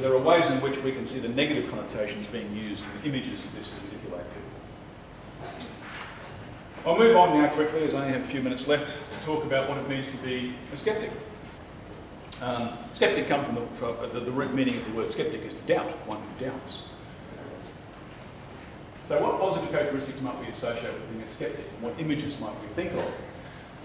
there are ways in which we can see the negative connotations being used in images of this to manipulate people. I'll move on now quickly, as I only have a few minutes left, to talk about what it means to be a skeptic. Skeptic comes from the root meaning of the word skeptic is to doubt, one who doubts. So what positive characteristics might we associate with being a skeptic, and what images might we think of?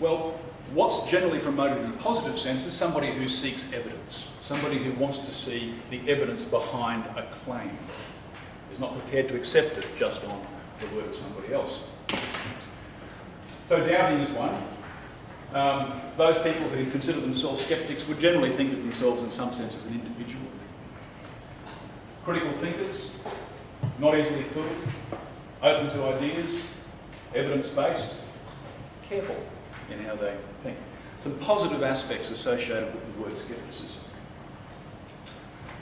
Well, what's generally promoted in a positive sense is somebody who seeks evidence, somebody who wants to see the evidence behind a claim, is not prepared to accept it just on the word of somebody else. So doubting is one. Those people who consider themselves skeptics would generally think of themselves in some sense as an individual. Critical thinkers, not easily fooled, open to ideas, evidence-based, careful in how they think. Some positive aspects associated with the word skepticism.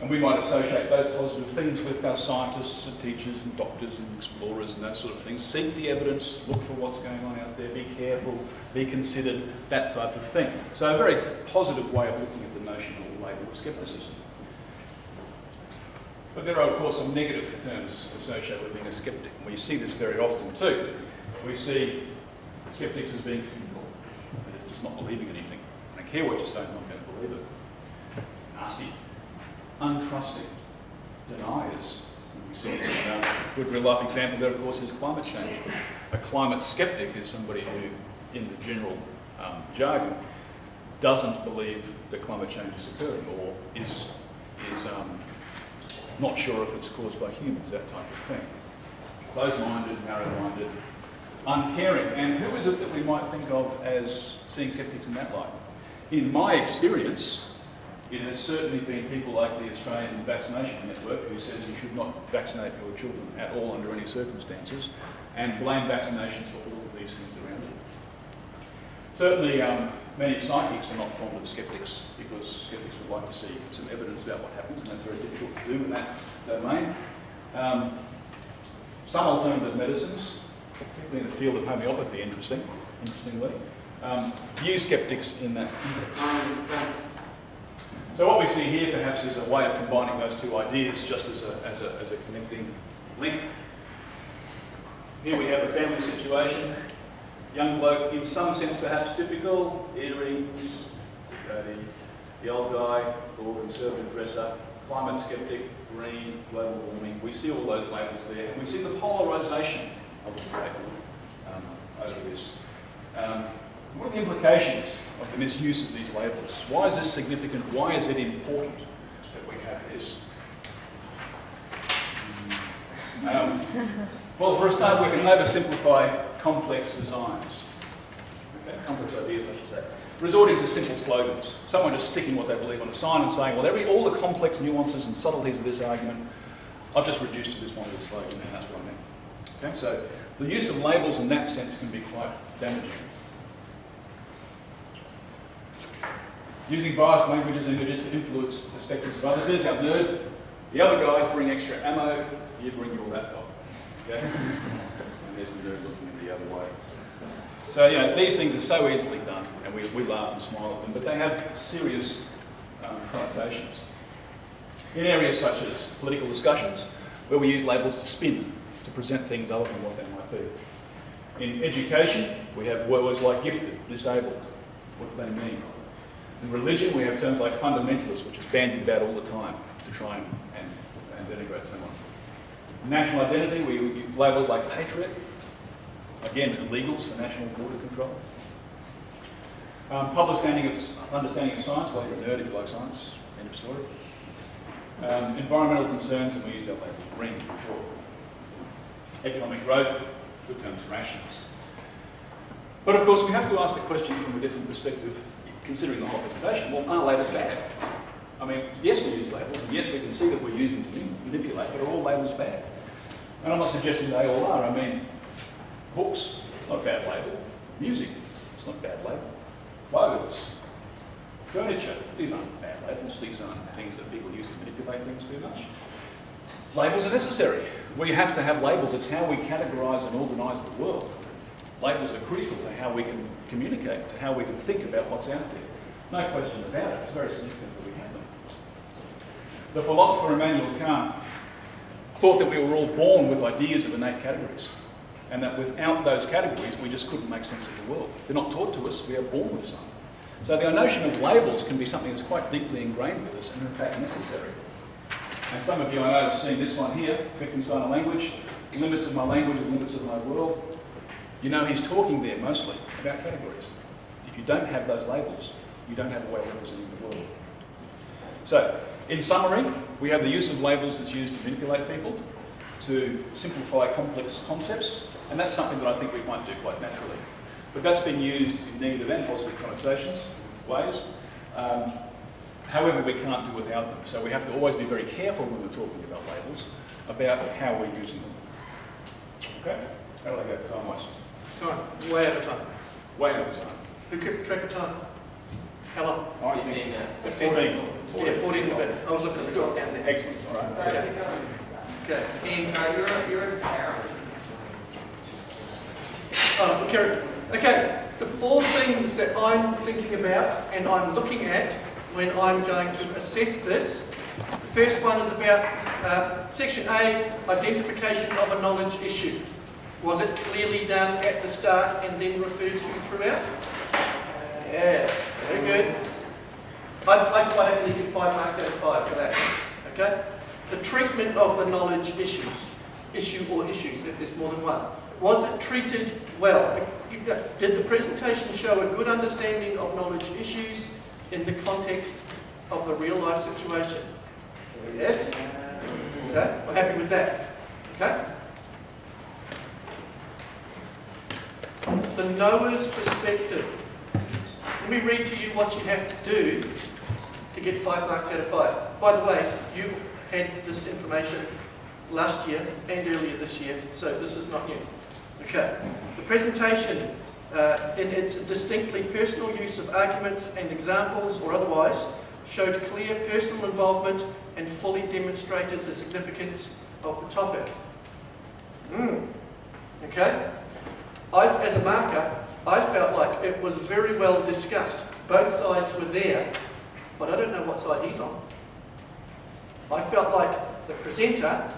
And we might associate those positive things with our scientists and teachers and doctors and explorers and that sort of thing. Seek the evidence, look for what's going on out there, be careful, be considered, that type of thing. So a very positive way of looking at the notion or label of skepticism. But there are, of course, some negative terms associated with being a skeptic. And we see this very often too. We see skeptics as being cynical. It's just not believing anything. I don't care what you say, I'm not going to believe it. Nasty. Untrusting. Deniers. We see this in a good real-life example there, of course, is climate change. A climate skeptic is somebody who, in the general jargon, doesn't believe that climate change is occurring or is not sure if it's caused by humans, that type of thing. Close-minded, narrow-minded, uncaring. And who is it that we might think of as seeing skeptics in that light? In my experience, it has certainly been people like the Australian Vaccination Network who says you should not vaccinate your children at all under any circumstances and blame vaccinations for all of these things around it. Certainly, many psychics are not fond of skeptics because skeptics would like to see some evidence about what happens, and that's very difficult to do in that domain. Some alternative medicines, particularly in the field of homeopathy, interestingly, view skeptics in that context. So what we see here perhaps is a way of combining those two ideas just as a connecting link. Here we have a family situation. Young bloke, in some sense perhaps typical, earrings, the old guy, or conservative dresser, climate skeptic, green, global warming. We see all those labels there, and we see the polarisation of the debate over this. What are the implications of the misuse of these labels? Why is this significant? Why is it important that we have this? Well, for a start, we can oversimplify complex designs. Okay, complex ideas, I should say. Resorting to simple slogans. Someone just sticking what they believe on a sign and saying, well, all the complex nuances and subtleties of this argument, I've just reduced to this one little slogan, and that's what I mean. Okay, so the use of labels in that sense can be quite damaging. Using biased languages and images to influence the perspectives of others. There's our nerd. The other guys bring extra ammo, you bring your laptop. Okay? And there's the nerd looking the other way. So, you know, these things are so easily done, and we laugh and smile at them, but they have serious connotations. In areas such as political discussions, where we use labels to spin, to present things other than what they might be. In education, we have words like gifted, disabled. What do they mean? In religion, we have terms like fundamentalist, which is bandied about all the time to try and denigrate someone. National identity, we use labels like patriot, again, illegals for national border control. Public understanding of science, well, you're a nerd if you like science, end of story. Environmental concerns, and we used that label green before. Economic growth, good terms, rations. But of course, we have to ask the question from a different perspective, considering the whole presentation. Well, are labels bad? I mean, yes, we use labels, and yes, we can see that we use them to manipulate, but are all labels bad? And I'm not suggesting they all are. I mean, books, it's not a bad label. Music, it's not a bad label. Clothes, furniture, these aren't bad labels. These aren't things that people use to manipulate things too much. Labels are necessary. We have to have labels. It's how we categorise and organise the world. Labels are critical to how we can communicate, to how we can think about what's out there. No question about it. It's very significant that we have them. The philosopher Immanuel Kant thought that we were all born with ideas of innate categories, and that without those categories we just couldn't make sense of the world. They're not taught to us, we are born with some. So the notion of labels can be something that's quite deeply ingrained with us and in fact necessary. And some of you I know have seen this one here, Wittgenstein language, limits of my language and limits of my world. You know he's talking there mostly about categories. If you don't have those labels, you don't have a way of representing the world. So, in summary, we have the use of labels that's used to manipulate people, to simplify complex concepts, and that's something that I think we might do quite naturally. But that's been used in negative and positive connotations, ways. However, we can't do without them. So we have to always be very careful when we're talking about labels, about how we're using them. Okay? How do I go time-wise? Time. Way out of time. Way out of time. Who kept track of time? How long? I think 15 minutes. 14 and a bit. I was looking at the clock down there. Excellent. All right. Okay. And you're a character. Oh, the character. Okay. The 4 things that I'm thinking about and I'm looking at when I'm going to assess this. The first one is about Section A, identification of a knowledge issue. Was it clearly done at the start and then referred to throughout? Yeah, very good. I'd quite happily give 5 marks out of 5 for that. Okay? The treatment of the knowledge issue or issues, if there's more than one. Was it treated well? Did the presentation show a good understanding of knowledge issues in the context of the real life situation? Yes? Okay, we're happy with that. Okay? The knower's perspective. Let me read to you what you have to do to get 5 marks out of 5. By the way, you've had this information last year and earlier this year, so this is not new. Okay. The presentation, in its distinctly personal use of arguments and examples or otherwise, showed clear personal involvement and fully demonstrated the significance of the topic. Okay? As a marker, I felt like it was very well discussed. Both sides were there, but I don't know what side he's on. I felt like the presenter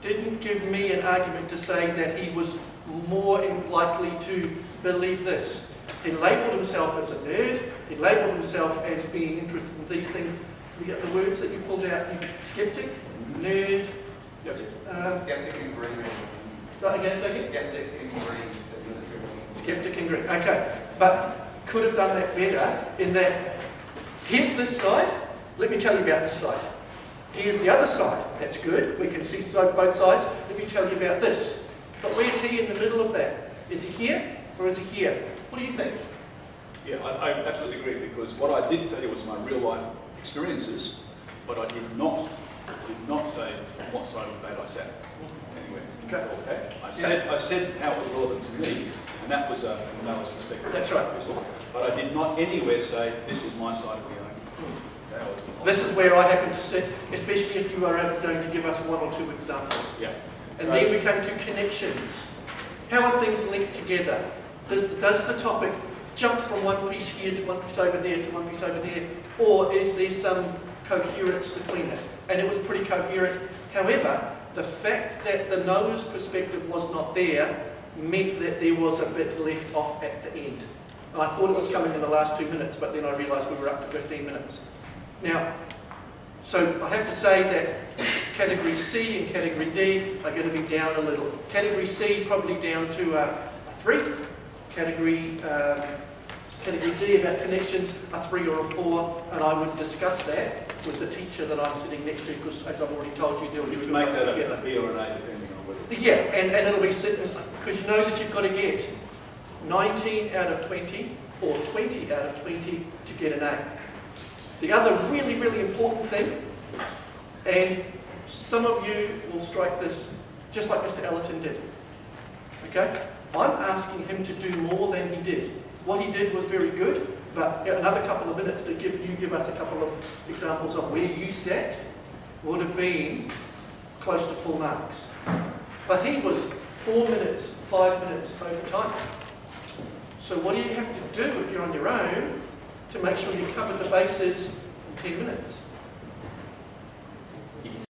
didn't give me an argument to say that he was more likely to believe this. He labelled himself as a nerd, he labelled himself as being interested in these things. You get the words that you pulled out, skeptic, nerd, Skeptic and green. so again, second? Skeptic and green. Skeptic and green. Okay, but could have done that better in that here's this side, let me tell you about this side. Here's the other side, that's good, we can see both sides, let me tell you about this. But where's he in the middle of that? Is he here or is he here? What do you think? Yeah, I absolutely agree, because what I did tell you was my real life experiences, but I did not say on what side of the debate I sat. Anyway, okay. I said how it was relevant to me, and that was a knowledge perspective. That's right. But I did not anywhere say this is my side of the argument. This is where I happen to sit, especially if you are going to give us 1 or 2 examples. Yeah. And then we come to connections. How are things linked together? Does the topic jump from one piece here to one piece over there to one piece over there? Or is there some coherence between it? And it was pretty coherent. However, the fact that the knower's perspective was not there meant that there was a bit left off at the end. And I thought it was coming in the last 2 minutes, but then I realised we were up to 15 minutes. Now, so I have to say that Category C and Category D are going to be down a little. Category C probably down to a 3. Category D about connections, a 3 or a 4, and I would discuss that with the teacher that I'm sitting next to, because as I've already told you, you would make that a B or an A depending on whether. Yeah, and it'll be sitting, because you know that you've got to get 19 out of 20 or 20 out of 20 to get an A. The other really, really important thing, and some of you will strike this just like Mr. Ellerton did. Okay? I'm asking him to do more than he did. What he did was very good, but another couple of minutes to give us a couple of examples of where you sat would have been close to full marks. But he was 4 minutes, 5 minutes over time. So what do you have to do if you're on your own to make sure you cover the bases in 10 minutes?